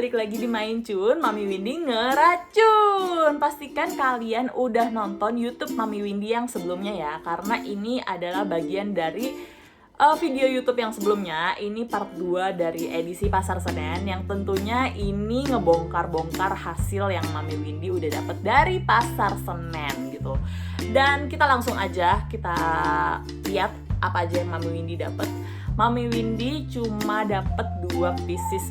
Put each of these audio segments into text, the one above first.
balik lagi di Main Cun, Mami Windy ngeracun. Pastikan kalian udah nonton YouTube Mami Windy yang sebelumnya ya, karena ini adalah bagian dari video YouTube yang sebelumnya. Ini part 2 dari edisi Pasar Senen, yang tentunya ini ngebongkar-bongkar hasil yang Mami Windy udah dapet dari Pasar Senen gitu. Dan kita langsung aja kita lihat apa aja yang Mami Windy dapet. Mami Windy cuma dapet 2 pieces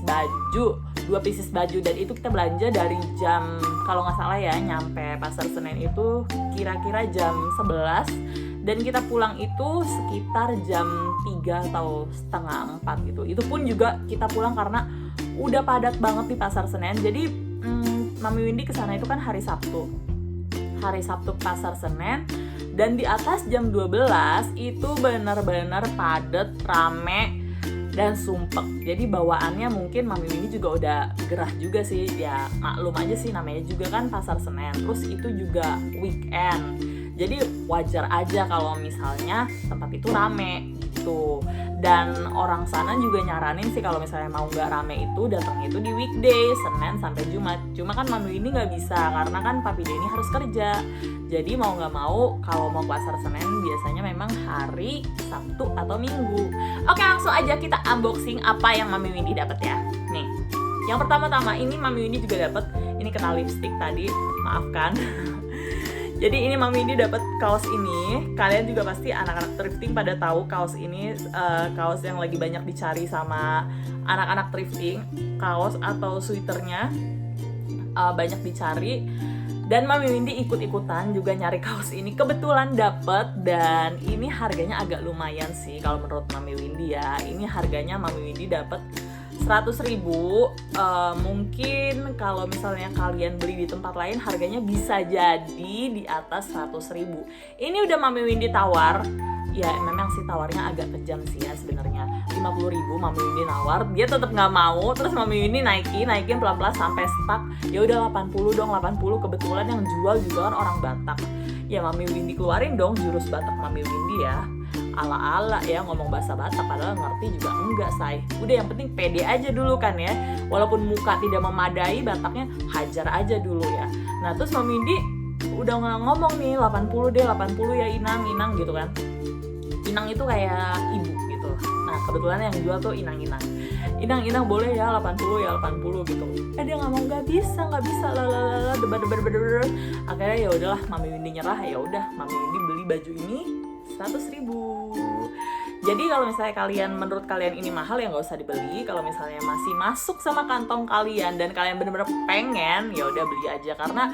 baju dan itu kita belanja dari jam, kalau nggak salah ya, nyampe Pasar Senen itu kira-kira jam 11 dan kita pulang itu sekitar jam 3 atau setengah 4 gitu. Itu pun juga kita pulang karena udah padat banget di Pasar Senen. Jadi Mami Windy kesana itu kan hari Sabtu Pasar Senen, dan di atas jam 12 itu benar-benar padat, rame, dan sumpek. Jadi bawaannya mungkin Mami Windy juga udah gerah juga sih. Ya maklum aja sih, namanya juga kan Pasar Senen. Terus itu juga weekend, jadi wajar aja kalau misalnya tempat itu rame gitu. Dan orang sana juga nyaranin sih kalau misalnya mau nggak rame itu datang itu di weekday, Senin sampai Jumat. Cuma kan Mami ini nggak bisa karena kan Papi Denny harus kerja. Jadi mau nggak mau kalau mau Pasar Senen biasanya memang hari Sabtu atau Minggu. Oke, langsung aja kita unboxing apa yang Mami Windy dapat ya. Nih, yang pertama-tama ini Mami Windy juga dapat, ini kena lipstick tadi, maafkan. Jadi ini Mami Windy dapat kaos ini. Kalian juga pasti anak-anak thrifting pada tahu kaos ini, kaos yang lagi banyak dicari sama anak-anak thrifting. Kaos atau sweaternya banyak dicari. Dan Mami Windy ikut-ikutan juga nyari kaos ini. Kebetulan dapet, dan ini harganya agak lumayan sih kalau menurut Mami Windy ya. Ini harganya Mami Windy dapet 100.000. Mungkin kalau misalnya kalian beli di tempat lain harganya bisa jadi di atas 100.000. Ini udah Mami Windy tawar. Ya memang sih tawarnya agak kejam sih ya sebenarnya. 50.000 Mami Windy nawar, dia tetap nggak mau. Terus Mami Windy naikin pelan-pelan sampai stuck. Ya udah 80 dong, 80. Kebetulan yang jual juga kan orang Batak. Ya Mami Windy keluarin dong jurus Batak Mami Windy ya. Ala-ala ya ngomong bahasa Batak, padahal ngerti juga enggak, say. Udah yang penting pede aja dulu kan ya. Walaupun muka tidak memadai, Bataknya hajar aja dulu ya. Nah terus Mami Windy udah ngomong nih 80 ya Inang gitu kan. Inang itu kayak ibu gitu. Nah kebetulan yang jual tuh Inang boleh ya 80 gitu. Dia ngomong nggak bisa lalala debar. Akhirnya ya udahlah Mami Windy nyerah. Ya udah Mami Windy beli baju ini 100.000. Jadi kalau misalnya menurut kalian ini mahal ya nggak usah dibeli. Kalau misalnya masih masuk sama kantong kalian dan kalian bener-bener pengen, ya udah beli aja, karena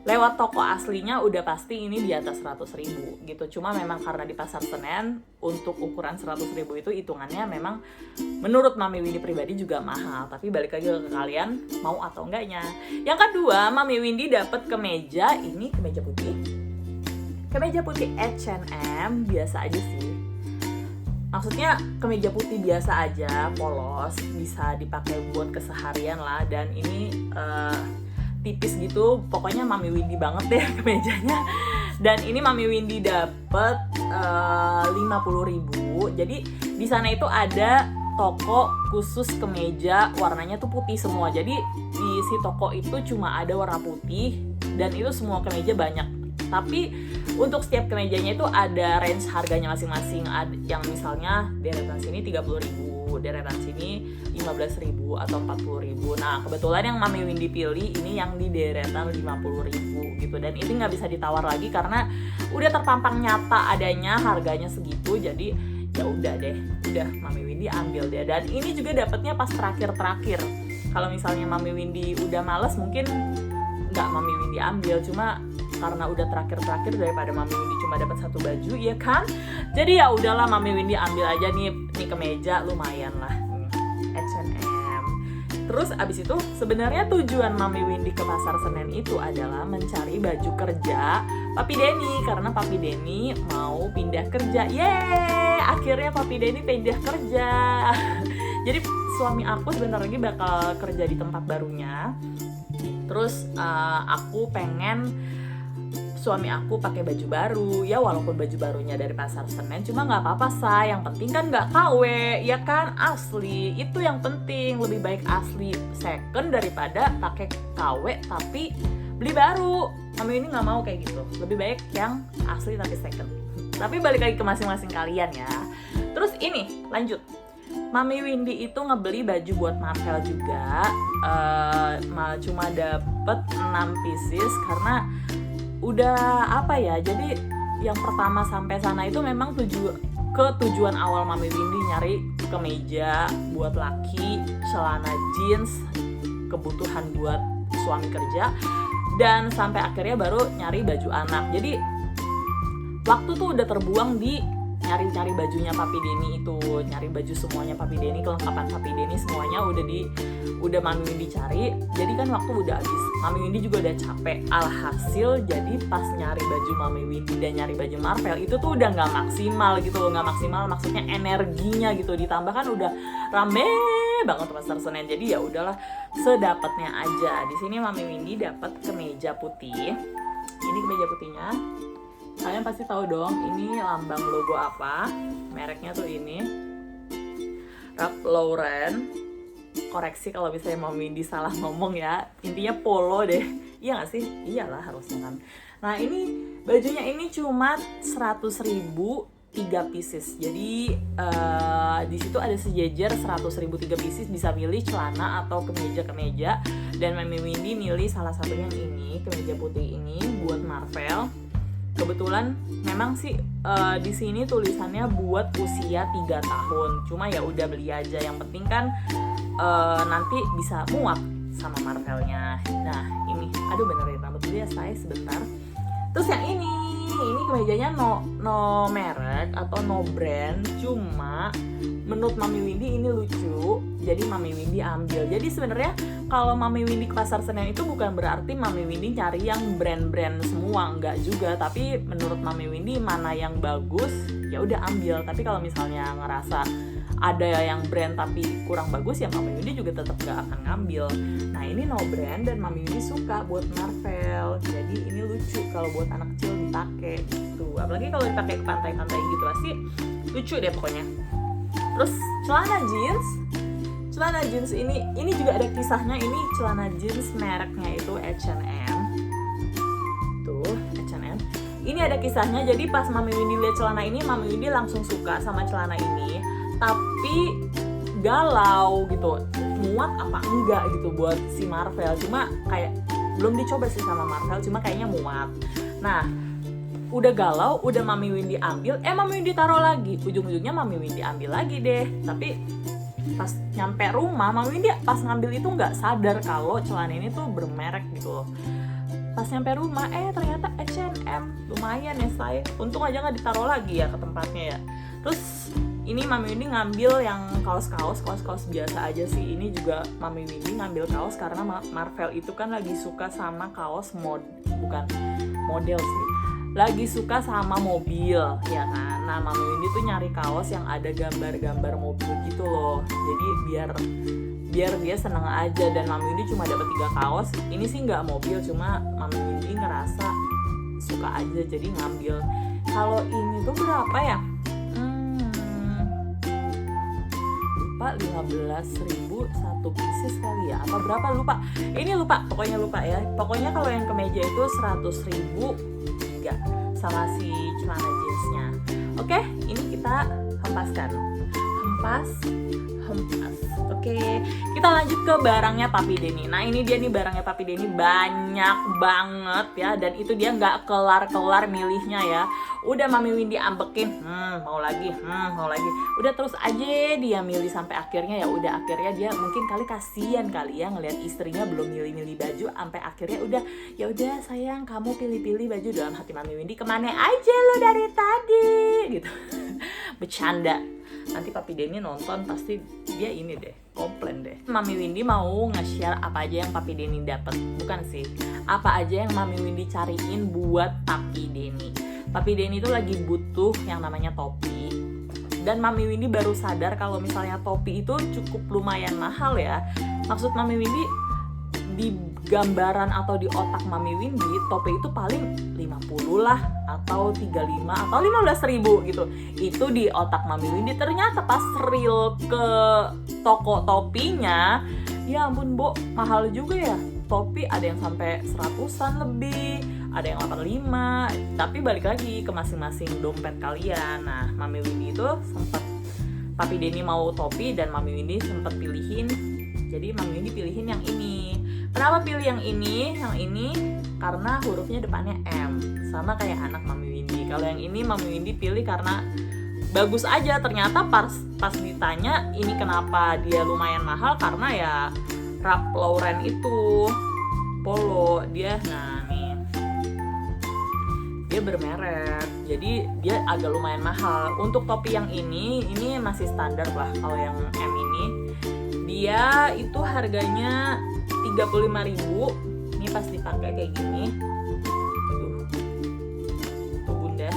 lewat toko aslinya udah pasti ini di atas 100.000 gitu. Cuma memang karena di Pasar Senen untuk ukuran 100.000 itu hitungannya memang menurut Mami Windy pribadi juga mahal. Tapi balik lagi ke kalian mau atau enggaknya. Yang kedua, Mami Windy dapat kemeja. Ini kemeja putih H&M, biasa aja sih. Maksudnya kemeja putih biasa aja, polos, bisa dipakai buat keseharian lah. Dan ini tipis gitu, pokoknya Mami Windy banget deh kemejanya. Dan ini Mami Windy dapet 50.000. Jadi di sana itu ada toko khusus kemeja, warnanya tuh putih semua. Jadi di si toko itu cuma ada warna putih dan itu semua kemeja banyak. Tapi untuk setiap kemejanya itu ada range harganya masing-masing. Yang misalnya deretan sini 30.000, deretan sini 15.000 atau 40.000. Nah kebetulan yang Mami Windy pilih ini yang di deretan 50.000 gitu. Dan ini nggak bisa ditawar lagi karena udah terpampang nyata adanya harganya segitu. Jadi ya udah Mami Windy ambil deh. Dan ini juga dapatnya pas terakhir. Kalau misalnya Mami Windy udah males mungkin nggak Mami Windy ambil. Cuma karena udah terakhir daripada Mami Windy cuma dapat 1 baju ya kan. Jadi ya udahlah Mami Windy ambil aja nih kemeja, lumayan lah. H&M. Terus abis itu sebenarnya tujuan Mami Windy ke Pasar Senen itu adalah mencari baju kerja Papi Denny, karena Papi Denny mau pindah kerja. Yeay, akhirnya Papi Denny pindah kerja. Jadi suami aku sebentar lagi bakal kerja di tempat barunya. Terus aku pengen suami aku pakai baju baru. Ya walaupun baju barunya dari pasar Senen, cuma nggak apa-apa say, yang penting kan nggak KW, ya kan, asli. Itu yang penting, lebih baik asli second daripada pakai KW tapi beli baru. Mami ini nggak mau kayak gitu, lebih baik yang asli tapi second. Tapi balik lagi ke masing-masing kalian ya. Terus ini lanjut, Mami Windy itu ngebeli baju buat Marvel juga, cuma dapet 6 pieces karena udah apa ya, jadi yang pertama sampai sana itu memang tujuan awal Mami Windy nyari kemeja buat laki, celana jeans, kebutuhan buat suami kerja, dan sampai akhirnya baru nyari baju anak. Jadi waktu tuh udah terbuang di nyari bajunya Papi Denny itu, nyari baju semuanya Papi Denny, kelengkapan Papi Denny semuanya udah Mami Windy cari. Jadi kan waktu udah habis, Mami Windy juga udah capek. Alhasil jadi pas nyari baju Mami Windy dan nyari baju Marvel itu tuh udah nggak maksimal gitu loh, nggak maksimal maksudnya energinya gitu, ditambah kan udah rame banget pasar Senen. Jadi ya udahlah sedapatnya aja. Di sini Mami Windy dapat kemeja putih. Ini kemeja putihnya. Kalian pasti tahu dong, ini lambang logo apa? Mereknya tuh ini, Ralph Lauren. Koreksi kalau misalnya Mami Windy salah ngomong ya. Intinya polo deh. Iya nggak sih? Iyalah harusnya kan. Nah ini bajunya ini cuma 100.000 3 pieces. Jadi di situ ada sejajar 100.000 3 pieces, bisa milih celana atau kemeja. Dan Mami Windy milih salah satunya yang ini, kemeja putih ini buat Marvel. Kebetulan memang sih di sini tulisannya buat usia 3 tahun. Cuma ya udah beli aja. Yang penting kan nanti bisa muat sama Marvelnya. Nah ini, aduh benerin rambut dulu ya saya sebentar. Terus yang ini kemejanya no merek atau no brand. Cuma menurut Mami Windy ini lucu, jadi Mami Windy ambil. Jadi sebenarnya kalau Mami Windy ke pasar Senen itu bukan berarti Mami Windy cari yang brand-brand semua, enggak juga. Tapi menurut Mami Windy mana yang bagus ya udah ambil. Tapi kalau misalnya ngerasa ada yang brand tapi kurang bagus ya Mami Windy juga tetap gak akan ngambil. Nah ini no brand dan Mami Windy suka buat Marvel. Jadi ini lucu kalau buat anak kecil dipakai gitu. Apalagi kalau dipakai ke pantai-pantai gitu pasti lucu deh pokoknya. Terus celana jeans ini juga ada kisahnya. Ini celana jeans mereknya itu H&M. Tuh, H&M. Ini ada kisahnya. Jadi pas Mami Windy lihat celana ini, Mami Windy langsung suka sama celana ini. Tapi galau gitu, muat apa enggak gitu buat si Marvel. Cuma kayak belum dicoba sih sama Marvel, cuma kayaknya muat. Nah, udah galau, udah Mami Windy ambil, Mami Windy taruh lagi. Ujung-ujungnya Mami Windy ambil lagi deh. Tapi pas nyampe rumah, Mami Windy pas ngambil itu nggak sadar kalau celana ini tuh bermerek gitu loh. Pas nyampe rumah, ternyata H&M. Lumayan ya say. Untung aja nggak ditaruh lagi ya ke tempatnya ya. Terus ini Mami Windy ngambil yang kaos biasa aja sih. Ini juga Mami Windy ngambil kaos karena Marvel itu kan lagi suka sama kaos bukan model sih, lagi suka sama mobil ya kan. Nah Mami Windy tuh nyari kaos yang ada gambar-gambar mobil gitu loh. Jadi biar dia seneng aja. Dan Mami Windy cuma dapat 3 kaos. Ini sih nggak mobil, cuma Mami Windy ngerasa suka aja jadi ngambil. Kalau ini tuh berapa ya? Lupa 15.000 1 pieces kali ya, apa berapa lupa. Ini lupa, pokoknya lupa ya. Pokoknya kalau yang kemeja itu 100.000 3 sama si celana jeansnya. Oke, ini kita hempaskan. Hempas. Oke, kita lanjut ke barangnya Papi Denny. Nah ini dia nih barangnya Papi Denny, banyak banget ya. Dan itu dia nggak kelar-kelar milihnya ya. Udah Mami Windy ambekin, mau lagi. Udah terus aja dia milih sampai akhirnya ya udah, akhirnya dia mungkin kasihan kali ya ngelihat istrinya belum milih-milih baju, sampai akhirnya udah ya udah sayang kamu pilih-pilih baju. Dalam hati Mami Windy, kemana aja lo dari tadi gitu. Bercanda. Nanti Papi Denny nonton pasti dia ini deh, komplain deh. Mami Windy mau nge-share apa aja yang Papi Denny dapat. Bukan sih, apa aja yang Mami Windy cariin buat Papi Denny. Papi Denny itu lagi butuh yang namanya topi. Dan Mami Windy baru sadar kalau misalnya topi itu cukup lumayan mahal ya. Maksud Mami Windy, di gambaran atau di otak Mami Windy, topi itu paling 50 lah, atau 35 atau 15.000 gitu. Itu di otak Mami Windy. Ternyata pas real ke toko topinya, ya ampun Bu, mahal juga ya. Topi ada yang sampai 100-an lebih, ada yang 85. Tapi balik lagi ke masing-masing dompet kalian. Nah, Mami Windy itu sempat, Papi Denny mau topi dan Mami Windy sempat pilihin. Jadi Mami Windy pilihin yang ini. Kenapa pilih yang ini? Yang ini karena hurufnya depannya M, sama kayak anak Mami Windy. Kalau yang ini Mami Windy pilih karena bagus aja. Ternyata pas ditanya ini kenapa dia lumayan mahal, karena ya Ralph Lauren itu polo dia, nah nih dia bermerek, jadi dia agak lumayan mahal. Untuk topi yang ini masih standar lah. Kalau yang M ini dia itu harganya 35.000. Ini pas dipakai kayak gini, tuh Bunda.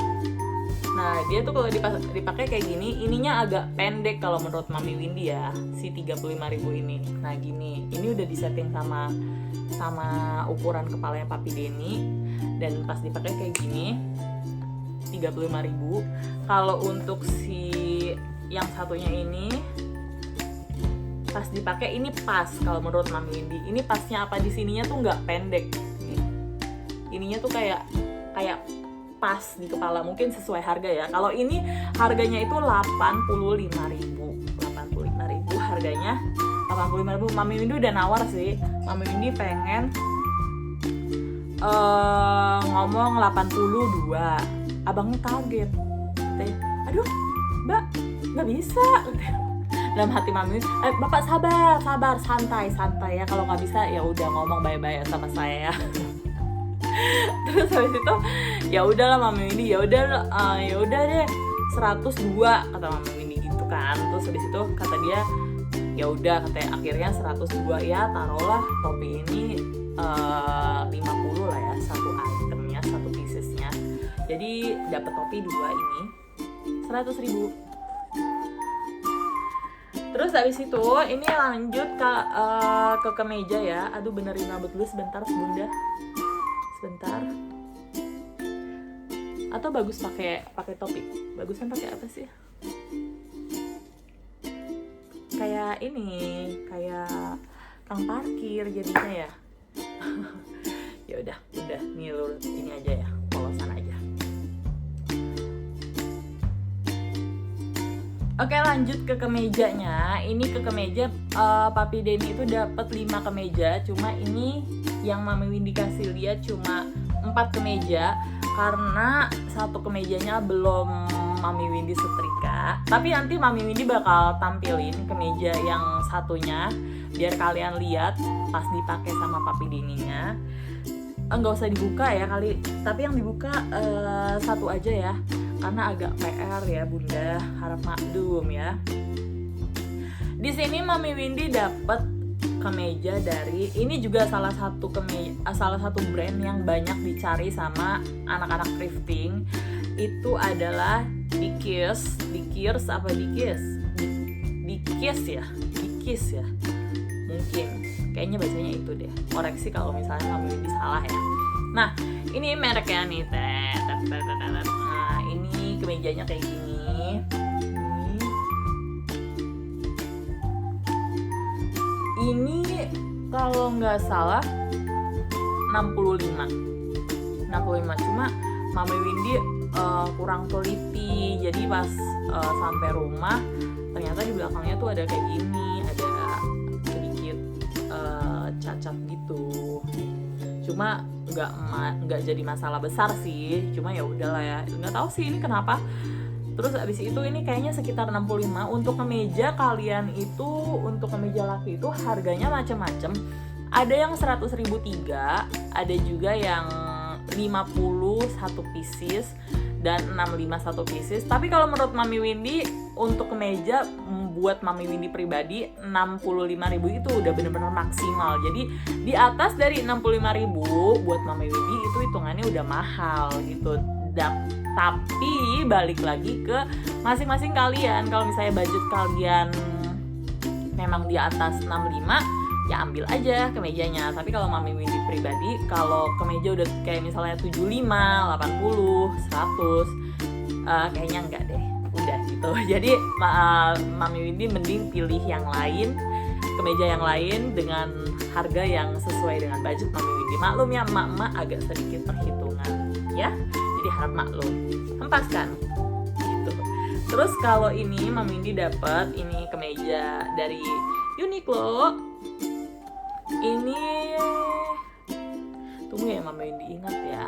Nah dia tuh kalau dipakai kayak gini, ininya agak pendek kalau menurut Mami Windy ya, si 35.000 ini. Nah gini, ini udah disetting sama ukuran kepalanya Papi Denny, dan pas dipakai kayak gini 35.000. Kalau untuk si yang satunya ini pas dipakai ini pas, kalau menurut Mami Windy ini pasnya apa, di sininya tuh nggak pendek nih. Ininya tuh kayak pas di kepala, mungkin sesuai harga ya. Kalau ini harganya itu 85.000 harganya, 85.000. Mami Windy udah nawar sih. Mami Windy pengen ngomong 82. Abangnya kaget. Aduh, Mbak, nggak bisa. Dalam hati Mami, Bapak sabar, santai ya. Kalau nggak bisa ya udah ngomong bye-bye sama saya ya. Terus habis itu ya udahlah Mami Windy, ya udah deh 102 kata Mami Windy gitu kan. Terus habis itu kata dia ya udah, katanya akhirnya 102 ya, taruhlah topi ini 50 lah ya, satu itemnya, satu piecesnya. Jadi dapat topi 2 ini 100.000. Terus habis itu ini lanjut ke kemeja ya. Aduh benerin rambut dulu sebentar Bunda. Sebentar. Atau bagus pakai topi? Bagusan pakai apa sih? Kayak ini, kayak kang parkir jadinya ya. Ya udah nih lurus ini aja ya, polosan aja. Oke, lanjut ke kemejanya. Ini ke kemeja Papi Denny itu dapat 5 kemeja, cuma ini yang Mami Windy kasih lihat cuma 4 kemeja karena satu kemejanya belum Mami Windy setrika. Tapi nanti Mami Windy bakal tampilin kemeja yang satunya biar kalian lihat pas dipakai sama Papi Denny-nya. Enggak usah dibuka ya kali, tapi yang dibuka satu aja ya, karena agak PR ya Bunda, harap maklum ya. Di sini Mami Windy dapat kemeja dari ini juga salah satu brand yang banyak dicari sama anak-anak thrifting. Itu adalah Dickies ya. Mungkin kayaknya bacanya itu deh. Koreksi kalau misalnya Mami Windy salah ya. Nah, ini mereknya nih. Nah, ini kemejanya kayak gini. Ini kalau nggak salah 65. Cuma Mami Windy kurang teliti. Jadi pas sampai rumah ternyata di belakangnya tuh ada kayak gini, ada sedikit cacat gitu. Cuma nggak jadi masalah besar sih, cuma ya udahlah ya, nggak tahu sih ini kenapa. Terus abis itu ini kayaknya sekitar 65. Untuk kemeja kalian itu, untuk kemeja laki itu harganya macam-macam. Ada yang 100.003, ada juga yang 50 satu pieces dan 65 satu pieces. Tapi kalau menurut Mami Windy untuk kemeja buat Mami Windy pribadi 65.000 itu udah bener-bener maksimal. Jadi di atas dari 65.000 buat Mami Windy itu hitungannya udah mahal gitu. Tapi balik lagi ke masing-masing kalian. Kalau misalnya budget kalian memang di atas 65, ya ambil aja kemejanya. Tapi kalau Mami Windy pribadi, kalau kemeja udah kayak misalnya 75, 80, 100, kayaknya enggak deh, udah gitu. Jadi Mami Windy mending pilih yang lain, kemeja yang lain dengan harga yang sesuai dengan budget Mami Windy. Maklum ya, emak-emak agak sedikit perhitungan ya, jadi harap maklum. Hempaskan gitu. Terus kalau ini Mami Windy dapat ini kemeja dari Uniqlo. Ini tunggu ya, Mami Windy ingat ya.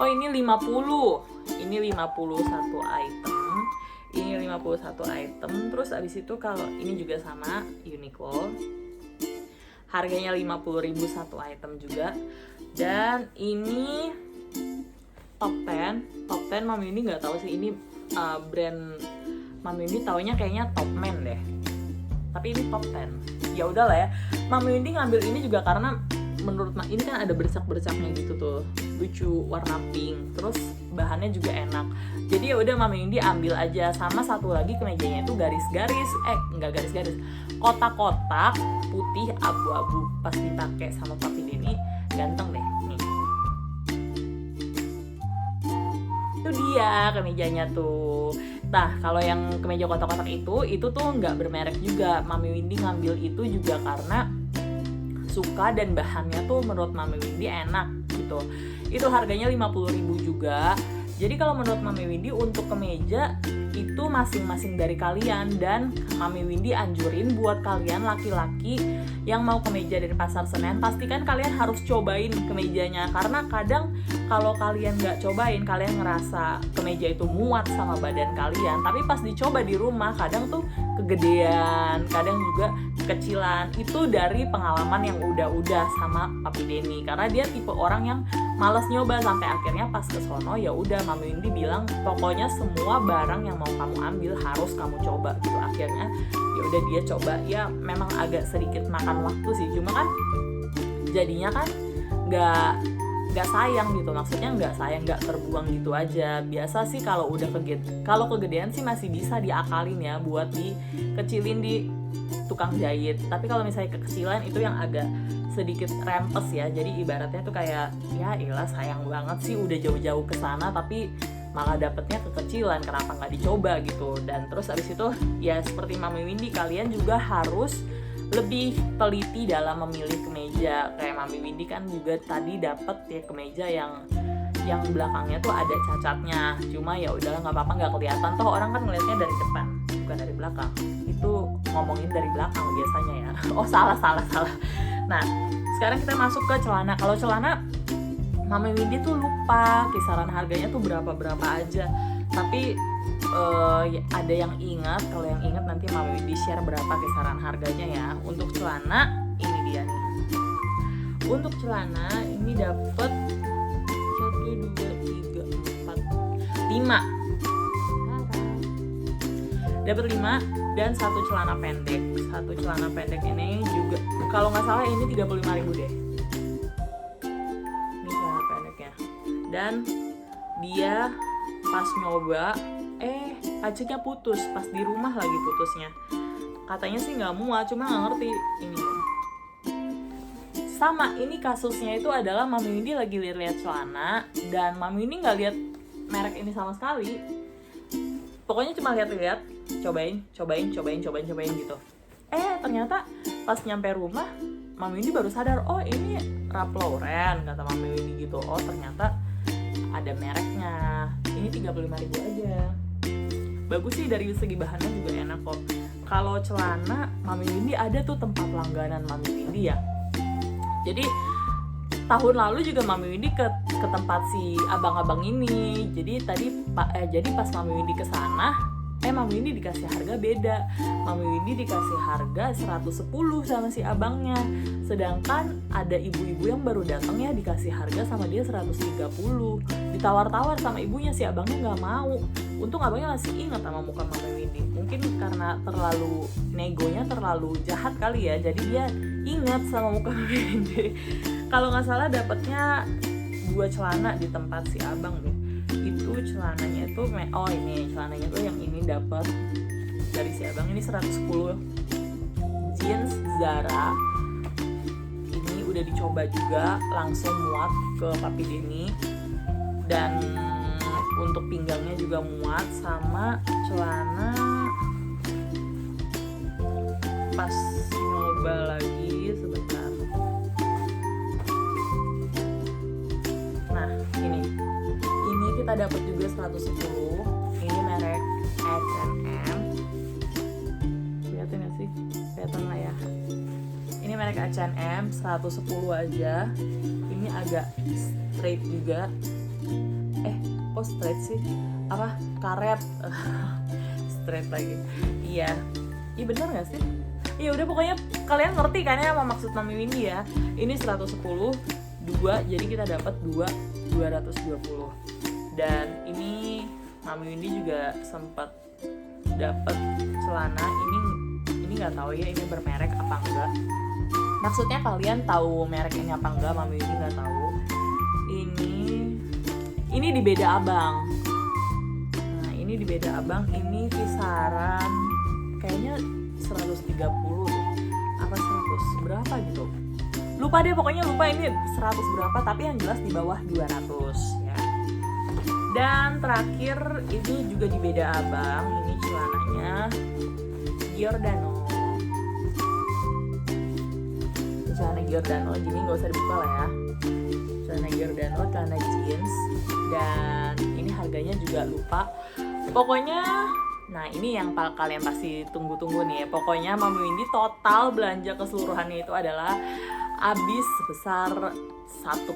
Oh, ini 50. Ini 51 item. Ini 51 item. Terus abis itu kalau ini juga sama Uniqlo. Harganya 50.000 satu item juga. Dan ini top 10 Mami Windy nggak tahu sih ini brand. Mami Windy taunya kayaknya Topman deh. Tapi ini top 10. Ya udahlah ya. Mami Windy ngambil ini juga karena menurut ini kan ada bercak-bercaknya gitu tuh, lucu, warna pink, terus bahannya juga enak. Jadi ya udah Mami Windy ambil aja. Sama satu lagi kemejanya itu garis-garis, enggak garis-garis, kotak-kotak putih abu-abu. Pas dipakai sama Papi Denny ganteng deh nih. Itu dia kemejanya tuh. Nah, kalau yang kemeja kotak-kotak itu tuh nggak bermerek juga. Mami Windy ngambil itu juga karena suka dan bahannya tuh menurut Mami Windy enak gitu. Itu harganya 50.000 juga. Jadi kalau menurut Mami Windy untuk kemeja itu masing-masing dari kalian, dan Mami Windy anjurin buat kalian laki-laki yang mau kemeja dari Pasar Senen, pastikan kalian harus cobain kemejanya, karena kadang kalau kalian nggak cobain, kalian ngerasa kemeja itu muat sama badan kalian, tapi pas dicoba di rumah kadang tuh kegedean, kadang juga kecilan. Itu dari pengalaman yang udah sama Papi Denny, karena dia tipe orang yang malas nyoba, sampai akhirnya pas ke sono ya udah Mami Windy bilang pokoknya semua barang yang mau kamu ambil harus kamu coba gitu. Akhirnya ya udah dia coba, ya memang agak sedikit makan waktu sih, cuma kan jadinya kan nggak sayang gitu, maksudnya nggak terbuang gitu aja. Biasa sih kalau udah kegedean sih masih bisa diakalin ya buat dikecilin di tukang jahit, tapi kalau misalnya kekecilan itu yang agak sedikit rempes ya. Jadi ibaratnya tuh kayak ya ilah sayang banget sih udah jauh-jauh ke sana tapi malah dapetnya kekecilan, kenapa nggak dicoba gitu. Dan terus abis itu ya seperti Mami Windy, kalian juga harus lebih teliti dalam memilih kemeja. Kayak Mami Windy kan juga tadi dapet ya kemeja yang belakangnya tuh ada cacatnya, cuma ya udahlah nggak apa-apa, nggak kelihatan, toh orang kan ngelihatnya dari depan bukan dari belakang. Itu ngomongin dari belakang biasanya ya. Oh salah. Nah sekarang kita masuk ke celana. Kalau celana Mami Windy tuh lupa kisaran harganya tuh berapa aja, tapi ada yang ingat. Kalau yang ingat nanti Mami Windy share berapa kisaran harganya ya. Untuk celana ini dia nih. Untuk celana ini dapet 1, 2, 3, 4, 5. Dapat 5 dan satu celana pendek. Satu celana pendek ini juga kalau nggak salah ini 35.000 deh. Ini celana pendeknya. Dan dia pas nyoba paceknya putus, pas di rumah lagi putusnya. Katanya sih nggak muat, cuma nggak ngerti ini. Sama ini kasusnya itu adalah Mami Windy lagi lihat celana dan Mami Windy nggak lihat merek ini sama sekali. Pokoknya cuma lihat-lihat, cobain gitu. Ternyata pas nyampe rumah Mami Windy baru sadar, oh ini Ralph Lauren, kata Mami Windy gitu. Oh ternyata ada mereknya. Ini 35.000 aja. Bagus sih, dari segi bahannya juga enak kok. Kalau celana Mami Windy ada tuh tempat langganan Mami Windy ya. Jadi tahun lalu juga Mami Windy ke tempat si abang-abang ini. Jadi pas Mami Windy kesana, Mami Windy dikasih harga beda. Mami Windy dikasih harga 110 sama si abangnya. Sedangkan ada ibu-ibu yang baru datang ya dikasih harga sama dia 130. Ditawar-tawar sama ibunya, si abangnya nggak mau. Untung abangnya masih ingat sama muka Mami Windy. Mungkin karena negonya terlalu jahat kali ya, jadi dia ingat sama muka Mami Windy. Kalau nggak salah dapatnya 2 celana di tempat si abang deh. Itu celananya itu ini celananya tuh yang ini dapat dari si abang ini 110. Jeans Zara udah dicoba juga, langsung muat ke Papi Denny. Dan untuk pinggangnya juga muat, sama celana pas nyoba lagi sebentar. Nah ini kita dapat juga 110. Ini merek H&M. Kelihatan gak sih? Kelihatan lah ya. Ini merek H&M 110 aja. Ini agak straight juga. Kok straight sih? Apa? Karet. Straight lagi. Iya bener gak sih? Iya udah, pokoknya kalian ngerti kan ya apa maksud Mami Windy ya. Ini 110 2, jadi kita dapat 220. Dan ini Mami Windy juga sempat dapat celana ini nggak tahu ya ini bermerek apa enggak. Maksudnya kalian tahu merek ini apa enggak? Mami Windy nggak tahu. Ini di Beda Abang. Nah ini di Beda Abang, ini kisaran kayaknya 130 deh. Apa 100 berapa gitu, lupa deh, pokoknya lupa ini 100 berapa, tapi yang jelas di bawah 200 ya. Dan terakhir ini juga di Beda Abang, ini celananya Giordano. Celana Giordano, jadi nggak usah dibuka lah ya. Celana Giordano, celana jeans, dan ini harganya juga lupa. Pokoknya, nah ini yang kalian pasti tunggu-tunggu nih. Pokoknya Mami Windy total belanja keseluruhannya itu adalah habis sebesar 1,3,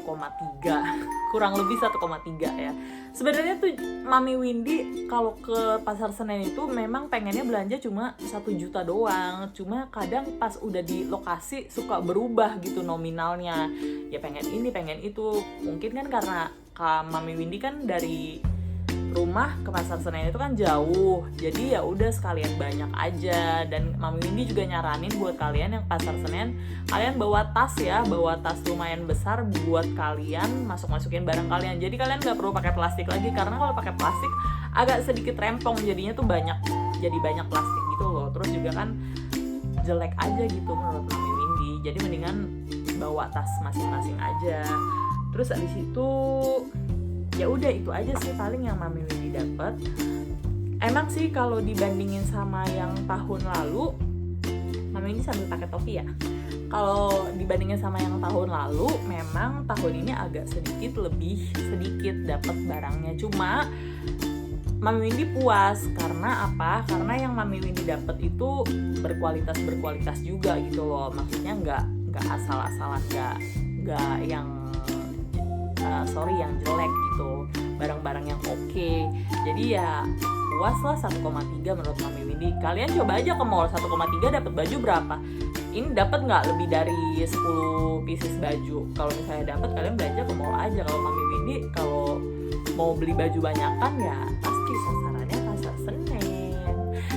kurang lebih 1,3 ya. Sebenarnya tuh Mami Windy kalau ke Pasar Senen itu memang pengennya belanja cuma 1 juta doang. Cuma kadang pas udah di lokasi suka berubah gitu nominalnya. Ya pengen ini, pengen itu. Mungkin kan karena Mami Windy kan dari rumah ke Pasar Senen itu kan jauh, jadi ya udah sekalian banyak aja. Dan Mami Windy juga nyaranin buat kalian yang Pasar Senen, kalian bawa tas ya, bawa tas lumayan besar buat kalian masukin barang kalian. Jadi kalian nggak perlu pakai plastik lagi, karena kalau pakai plastik agak sedikit rempong, jadinya tuh jadi banyak plastik gitu loh. Terus juga kan jelek aja gitu menurut Mami Windy. Jadi mendingan bawa tas masing-masing aja. Terus abis itu ya udah itu aja sih paling yang Mami Windy dapat. Emang sih kalau dibandingin sama yang tahun lalu, Mami Windy sambil pakai topi ya. Kalau dibandingin sama yang tahun lalu, memang tahun ini agak lebih sedikit dapat barangnya. Cuma Mami Windy puas karena apa? Karena yang Mami Windy dapat itu berkualitas juga gitu loh. Maksudnya nggak asal-asalan, nggak yang yang jelek gitu, barang-barang yang oke. Jadi ya puas lah 1,3 menurut Mami Windy. Kalian coba aja ke mall 1,3 dapat baju berapa? Ini dapat nggak lebih dari 10 pieces baju? Kalau misalnya dapat, kalian belanja ke mall aja. Kalau Mami Windy kalau mau beli baju banyakan ya pasti sasarannya Pasar Senen.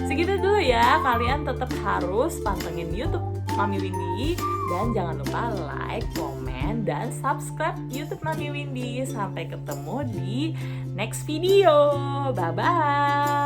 Segitu dulu ya, kalian tetap harus pantengin YouTube Mami Windy dan jangan lupa like, komen, dan subscribe YouTube Mami Windy. Sampai ketemu di next video. Bye bye.